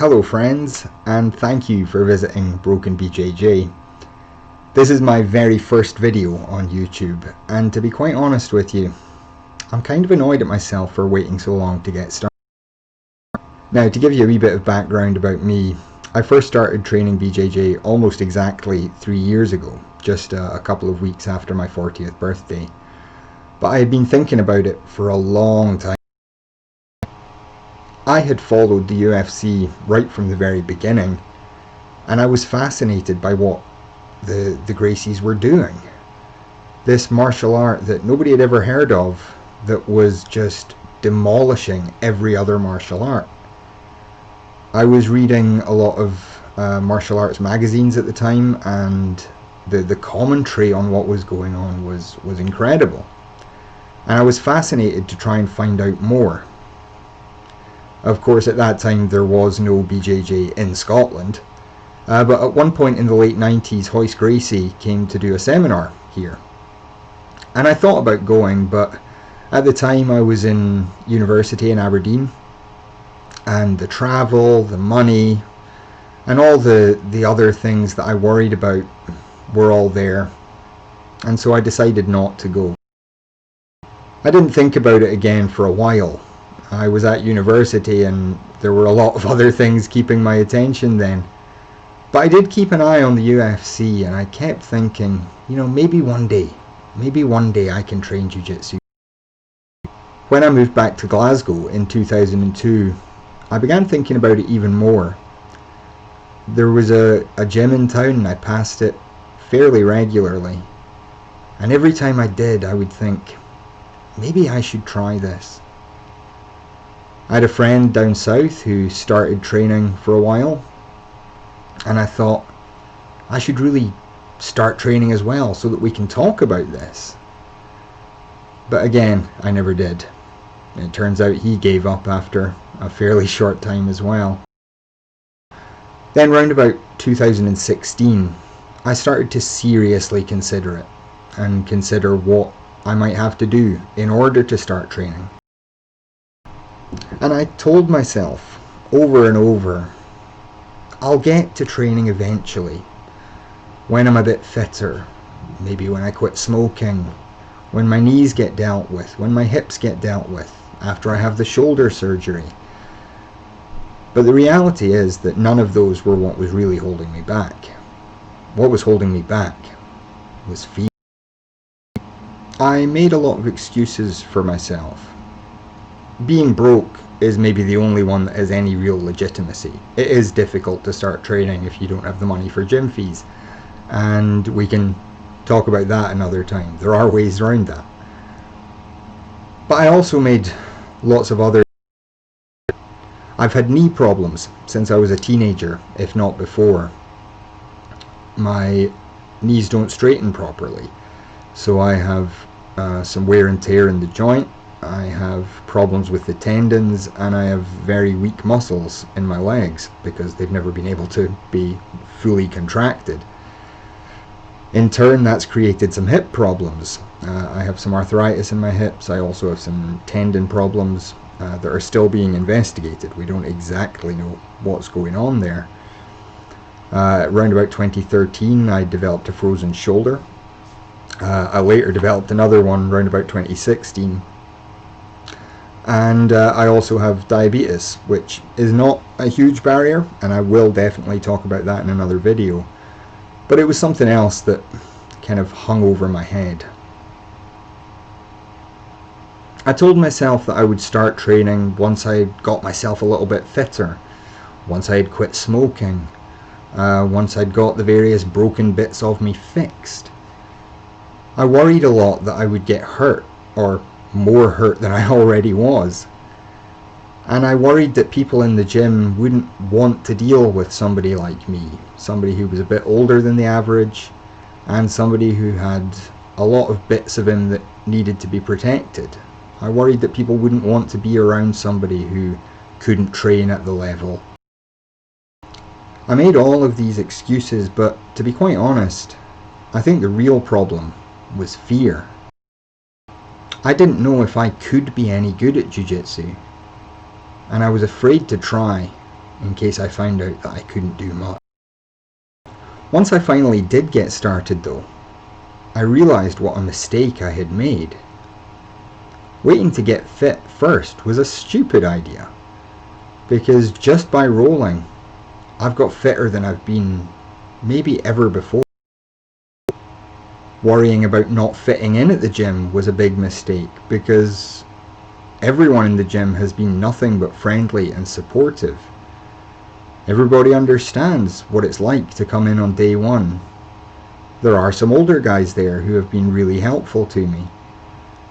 Hello friends, and thank you for visiting Broken BJJ. This is my very first video on YouTube, and to be quite honest with you, I'm kind of annoyed at myself for waiting so long to get started. Now, to give you a wee bit of background about me, I first started training BJJ almost exactly 3 years ago, just a couple of weeks after my 40th birthday. But I had been thinking about it for a long time. I had followed the UFC right from the very beginning, and I was fascinated by what the Gracies were doing. This martial art that nobody had ever heard of, that was just demolishing every other martial art. I was reading a lot of martial arts magazines at the time, and the commentary on what was going on was incredible. And I was fascinated to try and find out more. Of course, at that time there was no BJJ in Scotland, but at one point in the late 90s, Hoist Gracie came to do a seminar here. And I thought about going, but at the time I was in university in Aberdeen, and the travel, the money, and all the other things that I worried about were all there, and so I decided not to go. I didn't think about it again for a while. I was at university and there were a lot of other things keeping my attention then. But I did keep an eye on the UFC, and I kept thinking, maybe one day I can train Jiu Jitsu. When I moved back to Glasgow in 2002, I began thinking about it even more. There was a gym in town and I passed it fairly regularly. And every time I did, I would think, maybe I should try this. I had a friend down south who started training for a while, and I thought I should really start training as well so that we can talk about this. But again, I never did. It turns out he gave up after a fairly short time as well. Then round about 2016, I started to seriously consider it, and consider what I might have to do in order to start training. And I told myself over and over, I'll get to training eventually, when I'm a bit fitter, maybe when I quit smoking, when my knees get dealt with, when my hips get dealt with, after I have the shoulder surgery. But the reality is that none of those were what was really holding me back. What was holding me back was fear. I made a lot of excuses for myself. Being broke is maybe the only one that has any real legitimacy. It is difficult to start training if you don't have the money for gym fees, and we can talk about that another time. There are ways around that. But I also made lots of other. I've had knee problems since I was a teenager, if not before. My knees don't straighten properly, so I have some wear and tear in the joint. I have problems with the tendons, and I have very weak muscles in my legs because they've never been able to be fully contracted. In turn, that's created some hip problems. I have some arthritis in my hips. I also have some tendon problems that are still being investigated. We don't exactly know what's going on there. Around about 2013, I developed a frozen shoulder. I later developed another one around about 2016. And I also have diabetes, which is not a huge barrier, and I will definitely talk about that in another video. But it was something else that kind of hung over my head. I told myself that I would start training once I got myself a little bit fitter, once I had quit smoking, once I'd got the various broken bits of me fixed. I worried a lot that I would get hurt, or more hurt than I already was. And I worried that people in the gym wouldn't want to deal with somebody like me, somebody who was a bit older than the average, and somebody who had a lot of bits of him that needed to be protected. I worried that people wouldn't want to be around somebody who couldn't train at the level. I made all of these excuses, but to be quite honest, I think the real problem was fear. I didn't know if I could be any good at Jiu Jitsu, and I was afraid to try, in case I found out that I couldn't do much. Once I finally did get started though, I realised what a mistake I had made. Waiting to get fit first was a stupid idea, because just by rolling, I've got fitter than I've been maybe ever before. Worrying about not fitting in at the gym was a big mistake, because everyone in the gym has been nothing but friendly and supportive. Everybody understands what it's like to come in on day one. There are some older guys there who have been really helpful to me,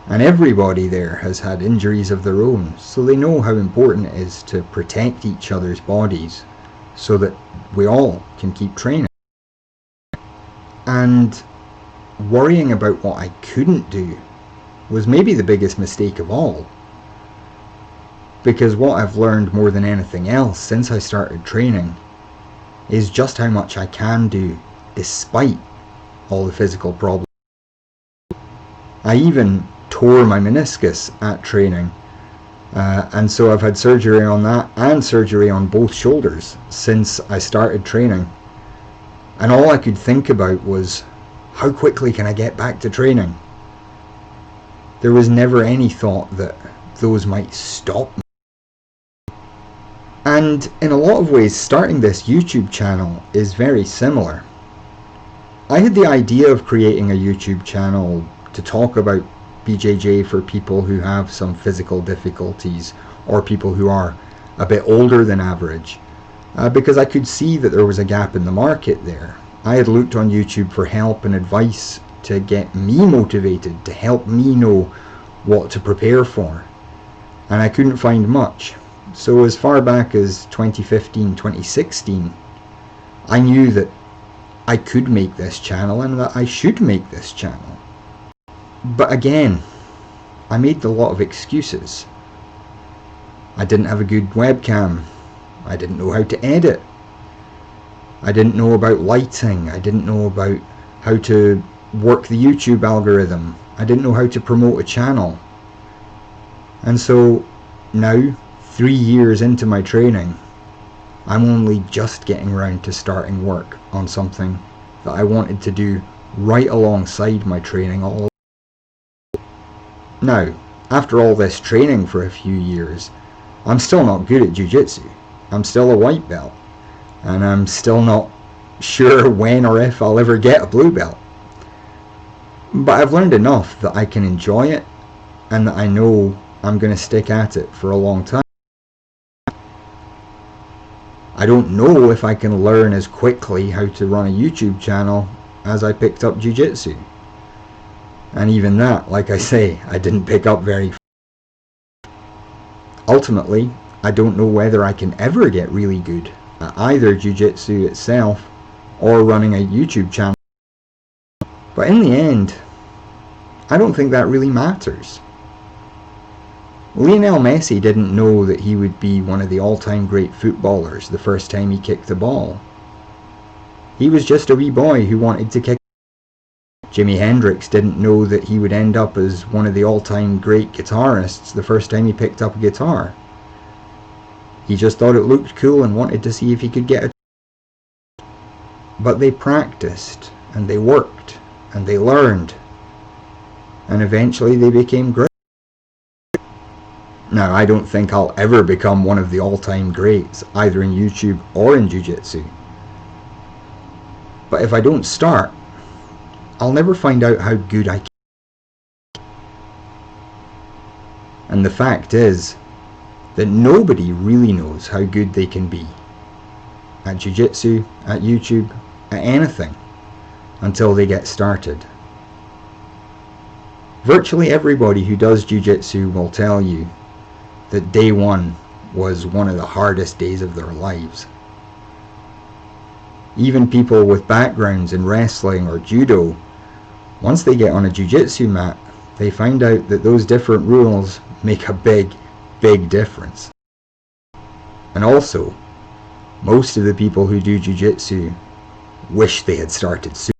and everybody there has had injuries of their own, so they know how important it is to protect each other's bodies so that we all can keep training. And worrying about what I couldn't do was maybe the biggest mistake of all, because what I've learned more than anything else since I started training is just how much I can do despite all the physical problems. I even tore my meniscus at training, and so I've had surgery on that and surgery on both shoulders since I started training, and all I could think about was, how quickly can I get back to training? There was never any thought that those might stop me. And in a lot of ways, starting this YouTube channel is very similar. I had the idea of creating a YouTube channel to talk about BJJ for people who have some physical difficulties or people who are a bit older than average, because I could see that there was a gap in the market there. I had looked on YouTube for help and advice to get me motivated, to help me know what to prepare for, and I couldn't find much. So as far back as 2015, 2016, I knew that I could make this channel and that I should make this channel. But again, I made a lot of excuses. I didn't have a good webcam. I didn't know how to edit. I didn't know about lighting. I didn't know about how to work the YouTube algorithm. I didn't know how to promote a channel. And so now, 3 years into my training, I'm only just getting around to starting work on something that I wanted to do right alongside my training all along. Now, after all this training for a few years, I'm still not good at Jiu Jitsu. I'm still a white belt, and I'm still not sure when or if I'll ever get a blue belt. But I've learned enough that I can enjoy it, and that I know I'm going to stick at it for a long time. I don't know if I can learn as quickly how to run a YouTube channel as I picked up Jiu Jitsu. And even that, like I say, I didn't pick up very fast. Ultimately, I don't know whether I can ever get really good at either Jiu Jitsu itself or running a YouTube channel. But in the end, I don't think that really matters. Lionel Messi didn't know that he would be one of the all-time great footballers the first time he kicked a ball. He was just a wee boy who wanted to kick. Jimi Hendrix didn't know that he would end up as one of the all-time great guitarists the first time he picked up a guitar. He just thought it looked cool and wanted to see if he could get it. But they practiced, and they worked, and they learned, and eventually they became great. Now, I don't think I'll ever become one of the all-time greats, either in YouTube or in Jiu Jitsu. But if I don't start, I'll never find out how good I can. And the fact is that nobody really knows how good they can be at Jiu Jitsu, at YouTube, at anything, until they get started. Virtually everybody who does Jiu Jitsu will tell you that day one was one of the hardest days of their lives. Even people with backgrounds in wrestling or judo, once they get on a jiu-jitsu mat, they find out that those different rules make a big, big difference. And also, most of the people who do jiu-jitsu wish they had started sooner.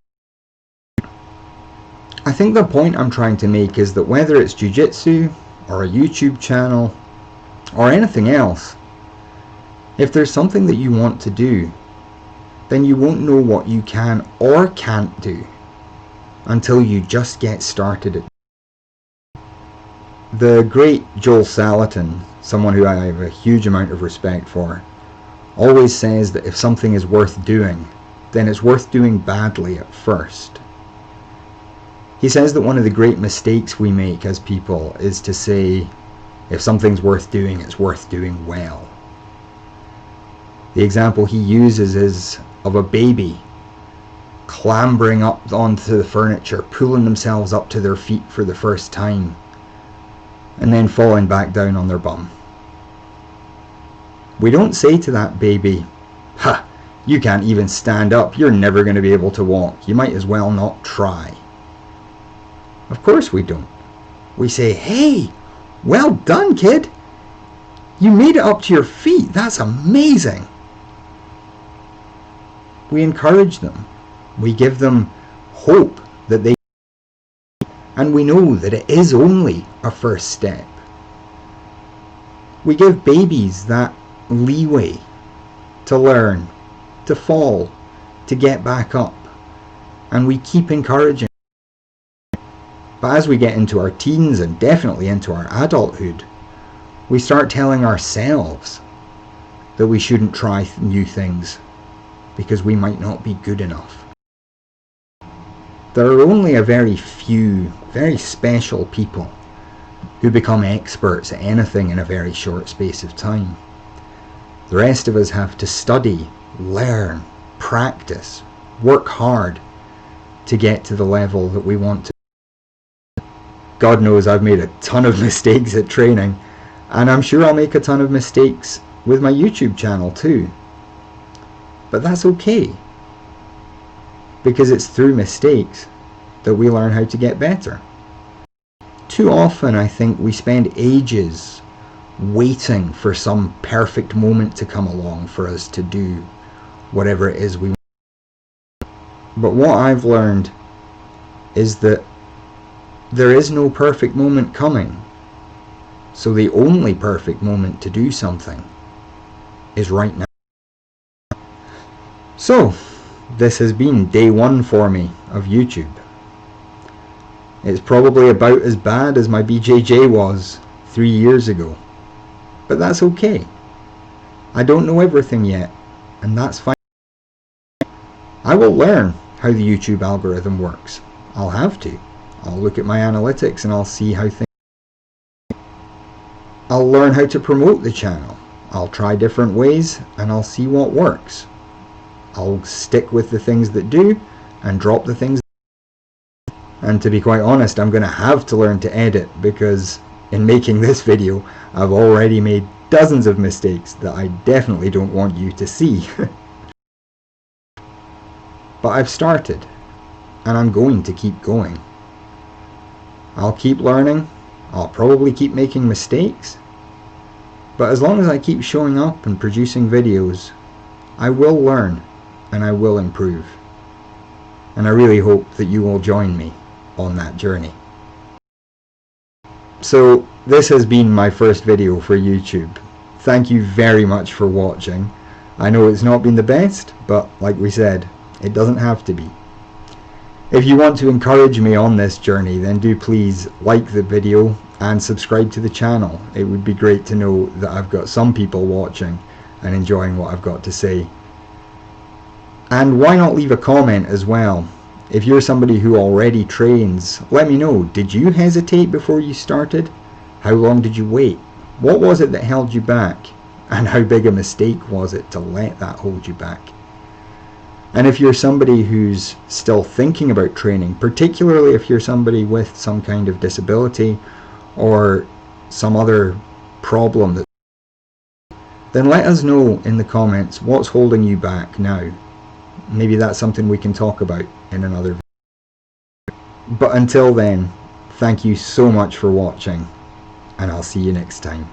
I think the point I'm trying to make is that whether it's jiu-jitsu or a YouTube channel or anything else, If there's something that you want to do, then you won't know what you can or can't do until you just get started. The great Joel Salatin, someone who I have a huge amount of respect for, always says that if something is worth doing, then it's worth doing badly at first. He says that one of the great mistakes we make as people is to say, if something's worth doing, it's worth doing well. The example he uses is of a baby clambering up onto the furniture, pulling themselves up to their feet for the first time, and then falling back down on their bum. We don't say to that baby, "Ha, you can't even stand up, you're never going to be able to walk, you might as well not try." Of course we don't. We say, "Hey, well done, kid. You made it up to your feet, that's amazing." We encourage them. We give them hope that they, and we know that it is only a first step. We give babies that leeway to learn, to fall, to get back up, and we keep encouraging. But as we get into our teens and definitely into our adulthood, we start telling ourselves that we shouldn't try new things because we might not be good enough. There are only a very few, very special people who become experts at anything in a very short space of time. The rest of us have to study, learn, practice, work hard to get to the level that we want to. God knows I've made a ton of mistakes at training, and I'm sure I'll make a ton of mistakes with my YouTube channel too. But that's okay, because it's through mistakes that we learn how to get better. Too often I think we spend ages waiting for some perfect moment to come along for us to do whatever it is we want. But what I've learned is that there is no perfect moment coming. So the only perfect moment to do something is right now. So, this has been day one for me of YouTube. It's probably about as bad as my BJJ was 3 years ago. But that's okay. I don't know everything yet, and that's fine. I will learn how the YouTube algorithm works. I'll have to. I'll look at my analytics and I'll see how things. I'll learn how to promote the channel. I'll try different ways and I'll see what works. I'll stick with the things that do and drop the things. And to be quite honest, I'm going to have to learn to edit, because in making this video I've already made dozens of mistakes that I definitely don't want you to see. But I've started, and I'm going to keep going. I'll keep learning, I'll probably keep making mistakes, but as long as I keep showing up and producing videos, I will learn and I will improve. And I really hope that you will join me on that journey. So this has been my first video for YouTube. Thank you very much for watching. I know it's not been the best, but like we said, it doesn't have to be. If you want to encourage me on this journey, then do please like the video and subscribe to the channel. It would be great to know that I've got some people watching and enjoying what I've got to say. And why not leave a comment as well? If you're somebody who already trains, let me know. Did you hesitate before you started? How long did you wait? What was it that held you back? And how big a mistake was it to let that hold you back? And if you're somebody who's still thinking about training, particularly if you're somebody with some kind of disability or some other problem, then let us know in the comments what's holding you back now. Maybe that's something we can talk about in another video. But until then, thank you so much for watching, and I'll see you next time.